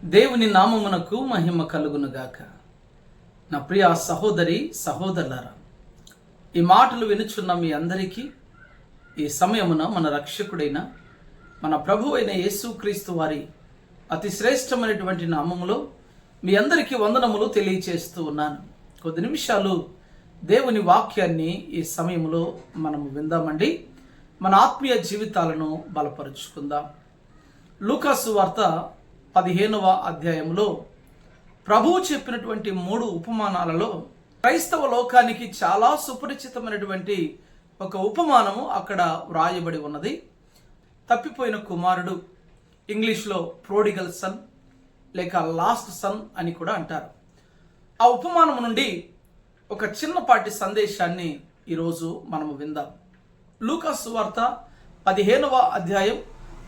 దేవుని నామమునకు మహిమ కలుగునుగాక. నా ప్రియ సహోదరి సహోదరులారా, ఈ మాటలు వినుచున్న మీ అందరికీ ఈ సమయమున మన రక్షకుడైన మన ప్రభు అయిన యేసుక్రీస్తు వారి అతి శ్రేష్టమైనటువంటి నామములో మీ అందరికీ వందనములు తెలియచేస్తూ ఉన్నాను. కొద్ది నిమిషాలు దేవుని వాక్యాన్ని ఈ సమయంలో మనము విందామండి. మన ఆత్మీయ జీవితాలను బలపరుచుకుందాం. లూకాసు వార్త 15వ అధ్యాయంలో ప్రభువు చెప్పినటువంటి 3 ఉపమానాలలో క్రైస్తవ లోకానికి చాలా సుపరిచితమైనటువంటి ఒక ఉపమానము అక్కడ వ్రాయబడి ఉన్నది. తప్పిపోయిన కుమారుడు, ఇంగ్లీష్లో ప్రోడిగల్ సన్ లేక లాస్ట్ సన్ అని కూడా అంటారు. ఆ ఉపమానము నుండి ఒక చిన్నపాటి సందేశాన్ని ఈరోజు మనము విందాం. లూకాసు వార్త 15వ అధ్యాయం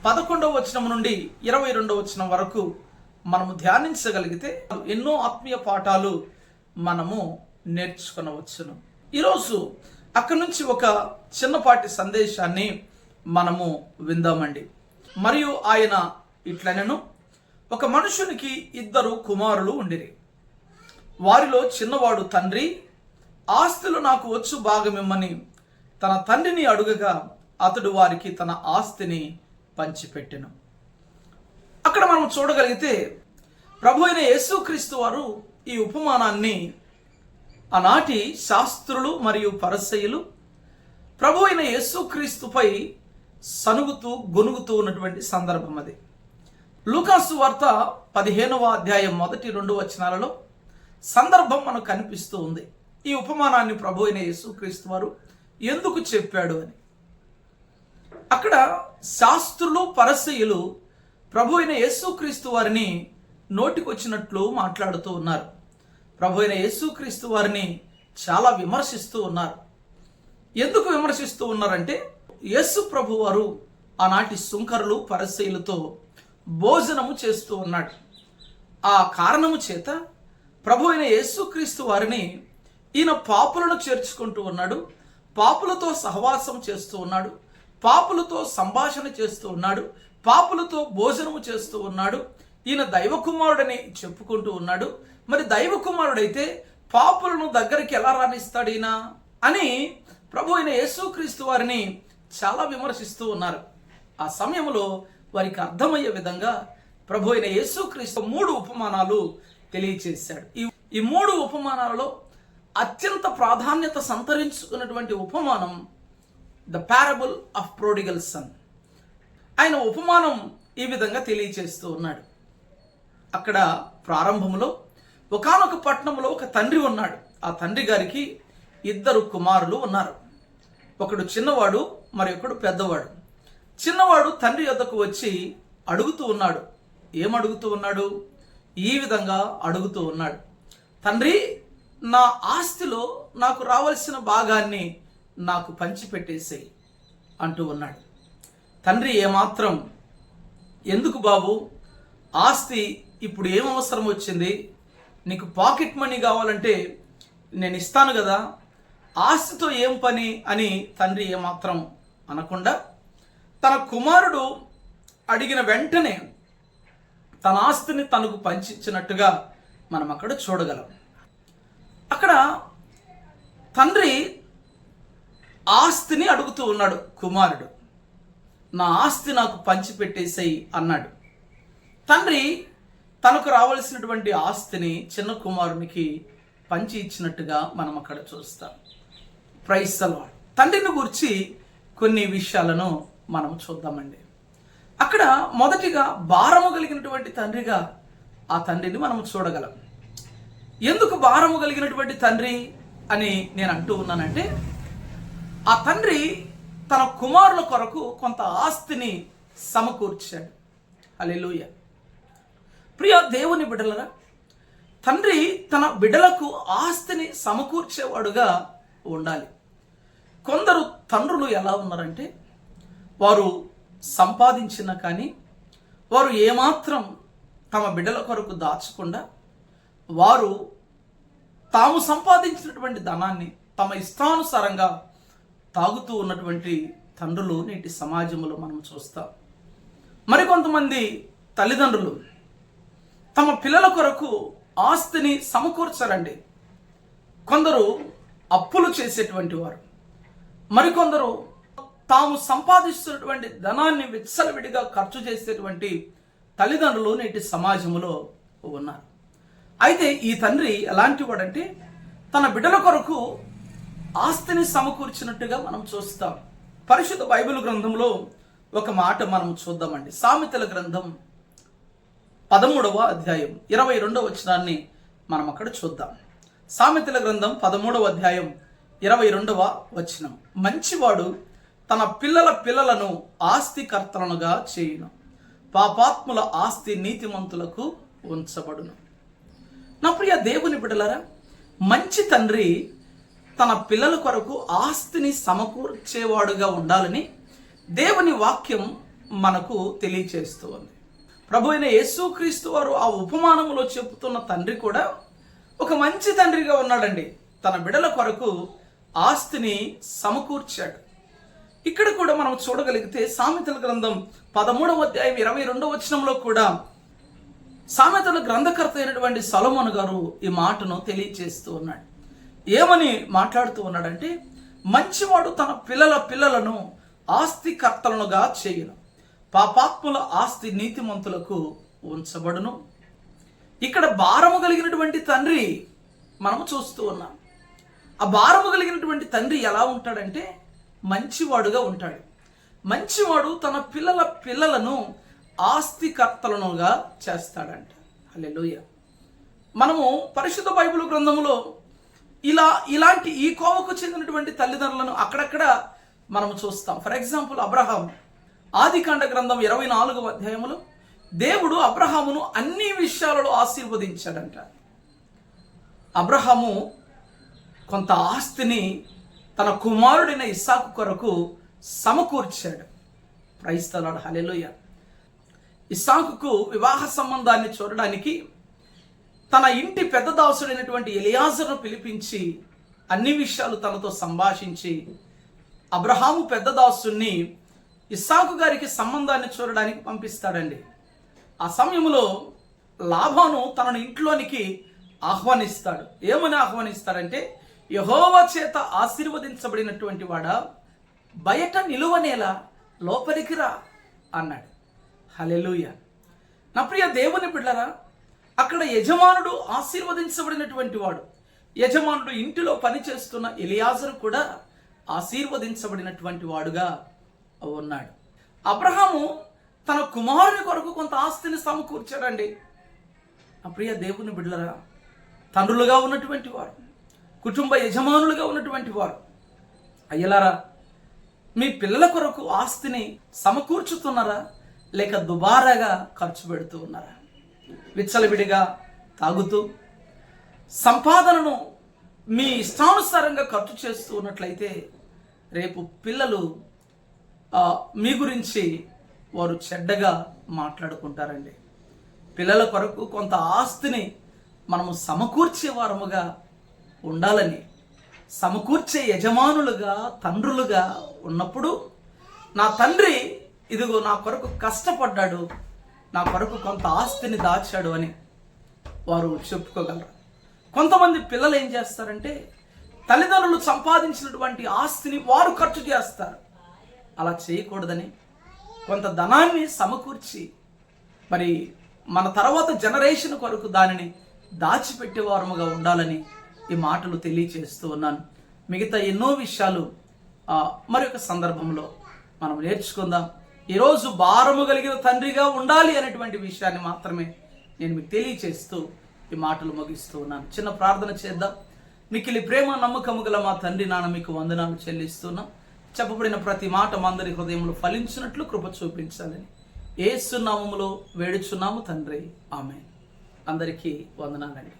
11వ వచనం నుండి 22వ వచనం వరకు మనము ధ్యానించగలిగితే ఎన్నో ఆత్మీయ పాఠాలు మనము నేర్చుకునవచ్చును. ఈరోజు అక్కడి నుంచి ఒక చిన్నపాటి సందేశాన్ని మనము విందామండి. మరియు ఆయన ఇట్లనెను, ఒక మనుషునికి 2 కుమారులు ఉండిరి. వారిలో చిన్నవాడు తండ్రి, ఆస్తులు నాకు వచ్చు భాగమిమ్మని తన తండ్రిని అడుగగా అతడు వారికి తన ఆస్తిని పంచిపెట్టెను. అక్కడ మనం చూడగలిగితే ప్రభు అయిన యేసుక్రీస్తు వారు ఈ ఉపమానాన్ని ఆనాటి శాస్త్రులు మరియు పరిసయ్యులు ప్రభు అయిన యేసుక్రీస్తుపై సనుగుతూ గొనుగుతూ ఉన్నటువంటి సందర్భం అది. లూకాసు వార్త 15వ అధ్యాయం 1-2 వచనాలలో సందర్భం మనకు కనిపిస్తూ ఉంది. ఈ ఉపమానాన్ని ప్రభు అయిన యేసుక్రీస్తు వారు ఎందుకు చెప్పాడు అని. అక్కడ శాస్త్రులు పరిసయ్యులు ప్రభు అయిన యేసుక్రీస్తు వారిని నోటికొచ్చినట్లు మాట్లాడుతూ ఉన్నారు. ప్రభు అయిన యేసుక్రీస్తు వారిని చాలా విమర్శిస్తూ ఉన్నారు. ఎందుకు విమర్శిస్తూ ఉన్నారంటే, యేసు ప్రభు వారు ఆనాటి సుంకరులు పరిసయ్యులతో భోజనము చేస్తూ ఉన్నాడు. ఆ కారణము చేత ప్రభు అయిన యేసుక్రీస్తు వారిని ఈయన పాపులను చేర్చుకుంటూ ఉన్నాడు, పాపులతో సహవాసం చేస్తూ ఉన్నాడు, పాపులతో సంభాషణ చేస్తూ ఉన్నాడు, పాపులతో భోజనము చేస్తూ ఉన్నాడు. ఈయన దైవకుమారుడని చెప్పుకుంటూ ఉన్నాడు. మరి దైవకుమారుడైతే పాపులను దగ్గరికి ఎలా రాణిస్తాడు ఈయన అని ప్రభు అయిన యేసుక్రీస్తు వారిని చాలా విమర్శిస్తూ ఉన్నారు. ఆ సమయంలో వారికి అర్థమయ్యే విధంగా ప్రభు అయిన యేసుక్రీస్తు 3 ఉపమానాలు తెలియచేశాడు. ఈ 3 ఉపమానాలలో అత్యంత ప్రాధాన్యత సంతరించుకున్నటువంటి ఉపమానం ద పారబుల్ ఆఫ్ ప్రోడిగల్ సన్. ఆయన ఉపమానం ఈ విధంగా తెలియచేస్తూ ఉన్నాడు. అక్కడ ప్రారంభంలో ఒకానొక పట్టణంలో ఒక తండ్రి ఉన్నాడు. ఆ తండ్రి గారికి 2 కుమారులు ఉన్నారు. ఒకడు చిన్నవాడు, మరి ఒకడు పెద్దవాడు. చిన్నవాడు తండ్రి యొద్దకు వచ్చి అడుగుతూ ఉన్నాడు. ఏమడుగుతూ ఉన్నాడు? ఈ విధంగా అడుగుతూ ఉన్నాడు, తండ్రి, నా ఆస్తిలో నాకు రావాల్సిన భాగాన్ని నాకు పంచిపెట్టేసేయి అంటూ ఉన్నాడు. తండ్రి ఏమాత్రం, ఎందుకు బాబు, ఆస్తి ఇప్పుడు ఏం అవసరం వచ్చింది? నీకు పాకెట్ మనీ కావాలంటే నేను ఇస్తాను కదా, ఆస్తితో ఏం పని అని తండ్రి ఏమాత్రం అనకుండా తన కుమారుడు అడిగిన వెంటనే తన ఆస్తిని తనకు పంచిచ్చినట్టుగా మనం అక్కడ చూడగలం. అక్కడ తండ్రి ఆస్తిని అడుగుతూ ఉన్నాడు. కుమారుడు, నా ఆస్తి నాకు పంచిపెట్టేసేయి అన్నాడు. తండ్రి తనకు రావాల్సినటువంటి ఆస్తిని చిన్న కుమారునికి పంచి ఇచ్చినట్టుగా మనం అక్కడ చూస్తాం. Praise the lord. తండ్రిని గురించి కొన్ని విషయాలను మనం చూద్దామండి. అక్కడ మొదటిగా భారము కలిగినటువంటి తండ్రిగా ఆ తండ్రిని మనం చూడగలం. ఎందుకు భారము కలిగినటువంటి తండ్రి అని నేను అంటూ ఉన్నానంటే, ఆ తండ్రి తన కుమారుల కొరకు కొంత ఆస్తిని సమకూర్చాడు. హల్లెలూయా. ప్రియ దేవుని బిడ్డలరా, తండ్రి తన బిడ్డలకు ఆస్తిని సమకూర్చేవాడుగా ఉండాలి. కొందరు తండ్రులు ఎలా ఉన్నారంటే, వారు సంపాదించిన కానీ వారు ఏమాత్రం తమ బిడ్డల కొరకు దాచకుండా వారు తాము సంపాదించినటువంటి ధనాన్ని తమ ఇష్టానుసారంగా తాగుతూ ఉన్నటువంటి తండ్రులు నేటి సమాజంలో మనం చూస్తాం. మరికొంతమంది తల్లిదండ్రులు తమ పిల్లల కొరకు ఆస్తిని సమకూర్చరండి. కొందరు అప్పులు చేసేటువంటి వారు, మరికొందరు తాము సంపాదిస్తున్నటువంటి ధనాన్ని విచ్చలవిడిగా ఖర్చు చేసేటువంటి తల్లిదండ్రులు నేటి సమాజంలో ఉన్నారు. అయితే ఈ తండ్రి ఎలాంటి వాడంటే తన బిడ్డల కొరకు ఆస్తిని సమకూర్చినట్టుగా మనం చూస్తాం. పరిశుద్ధ బైబిల్ గ్రంథంలో ఒక మాట మనం చూద్దామండి. సామెతల గ్రంథం 13వ అధ్యాయం 22వ వచనాన్ని మనం అక్కడ చూద్దాం. సామెతల గ్రంథం 13వ అధ్యాయం 22వ వచనం. మంచివాడు తన పిల్లల పిల్లలను ఆస్తికర్తలనుగా చేయును, పాపాత్ముల ఆస్తి నీతిమంతులకు ఉంచబడును. నా ప్రియ దేవుని బిడ్డలారా, మంచి తండ్రి తన పిల్లల కొరకు ఆస్తిని సమకూర్చేవాడుగా ఉండాలని దేవుని వాక్యం మనకు తెలియచేస్తూ ఉంది. ప్రభు అయిన యేసుక్రీస్తు వారు ఆ ఉపమానములో చెబుతున్న తండ్రి కూడా ఒక మంచి తండ్రిగా ఉన్నాడండి. తన బిడ్డల కొరకు ఆస్తిని సమకూర్చాడు. ఇక్కడ కూడా మనం చూడగలిగితే సామెతల గ్రంథం 13వ అధ్యాయం 22వ వచనంలో కూడా సామెతల గ్రంథకర్త అయినటువంటి సొలొమోను గారు ఈ మాటను తెలియచేస్తూ ఉన్నాడు. ఏమని మాట్లాడుతూ ఉన్నాడంటే, మంచివాడు తన పిల్లల పిల్లలను ఆస్తికర్తలనుగా చేయును, పాపాత్ముల ఆస్తి నీతిమంతులకు ఉంచబడును. ఇక్కడ భారము కలిగినటువంటి తండ్రి మనము చూస్తూ ఉన్నాం. ఆ భారము కలిగినటువంటి తండ్రి ఎలా ఉంటాడంటే మంచివాడుగా ఉంటాడు. మంచివాడు తన పిల్లల పిల్లలను ఆస్తికర్తలనుగా చేస్తాడంట. హల్లెలూయా. మనము పరిశుద్ధ బైబిల్ గ్రంథములో ఇలాంటి ఈ కోవకు చెందినటువంటి తల్లిదండ్రులను అక్కడక్కడ మనము చూస్తాం. ఫర్ ఎగ్జాంపుల్ అబ్రహాం, ఆదికాండ గ్రంథం 24వ అధ్యాయములో దేవుడు అబ్రహామును అన్ని విషయాలలో ఆశీర్వదించాడంట. అబ్రహాము కొంత ఆస్తిని తన కుమారుడైన ఇస్సాకు కొరకు సమకూర్చాడు. Praise the lord. హల్లెలూయా. ఇస్సాకుకు వివాహ సంబంధాన్ని చూడడానికి తన ఇంటి పెద్ద దాసుడైనటువంటి ఎలియాజరును పిలిపించి అన్ని విషయాలు తనతో సంభాషించి అబ్రహాము పెద్ద దాసుని ఇస్సాకు గారికి సంబంధాన్ని చూడడానికి పంపిస్తాడండి. ఆ సమయంలో లాబాను తనను ఇంట్లోనికి ఆహ్వానిస్తాడు. ఏమని ఆహ్వానిస్తాడంటే, యెహోవా చేత ఆశీర్వదించబడినటువంటి వాడా, బయట నిలువనేలా లోపలికి రా అన్నాడు. హల్లెలూయా. నా ప్రియ దేవుని బిడ్డలారా, అక్కడ యజమానుడు ఆశీర్వదించబడినటువంటి వాడు. యజమానుడు ఇంటిలో పనిచేస్తున్న ఎలియాజరు కూడా ఆశీర్వదించబడినటువంటి వాడుగా ఉన్నాడు. అబ్రహాము తన కుమారుని కొరకు కొంత ఆస్తిని సమకూర్చాడండి. నా ప్రియ దేవుని బిడ్డలారా, తండ్రులుగా ఉన్నటువంటి వారు, కుటుంబ యజమానులుగా ఉన్నటువంటి వారు, అయ్యలారా, మీ పిల్లల కొరకు ఆస్తిని సమకూర్చుతున్నారా, లేక దుబారాగా ఖర్చు పెడుతూ ఉన్నారా? విచ్చలవిడిగా తాగుతూ సంపాదనను మీ ఇష్టానుసారంగా ఖర్చు చేస్తూ ఉన్నట్లయితే రేపు పిల్లలు మీ గురించి వారు చెడ్డగా మాట్లాడుకుంటారండి. పిల్లల కొరకు కొంత ఆస్తిని మనము సమకూర్చే వారముగా ఉండాలని, సమకూర్చే యజమానులుగా తండ్రులుగా ఉన్నప్పుడు నా తండ్రి ఇదిగో నా కొరకు కష్టపడ్డాడు, నా కొరకు కొంత ఆస్తిని దాచాడు అని వారు చెప్పుకోగలరు. కొంతమంది పిల్లలు ఏం చేస్తారంటే తల్లిదండ్రులు సంపాదించినటువంటి ఆస్తిని వారు ఖర్చు చేస్తారు. అలా చేయకూడదని కొంత ధనాన్ని సమకూర్చి మరి మన తర్వాత జనరేషన్ కొరకు దానిని దాచిపెట్టేవారముగా ఉండాలని ఈ మాటలు తెలియచేస్తూ ఉన్నాను. మిగతా ఎన్నో విషయాలు మరి ఒక సందర్భంలో మనం నేర్చుకుందాం. ఈరోజు భారము కలిగిన తండ్రిగా ఉండాలి అనేటువంటి విషయాన్ని మాత్రమే నేను మీకు తెలియచేస్తూ ఈ మాటలు ముగిస్తూ ఉన్నాను. చిన్న ప్రార్థన చేద్దాం. మిక్కిలి ప్రేమ నమ్మకము గల మా తండ్రి నాన్న, మీకు వందనాలు చెల్లిస్తున్నాం. చెప్పబడిన ప్రతి మాట మా అందరి హృదయంలో ఫలించినట్లు కృప చూపించాలని యేసు నామములో వేడుచున్నాము తండ్రి. ఆమేన్. అందరికీ వందనాలండి.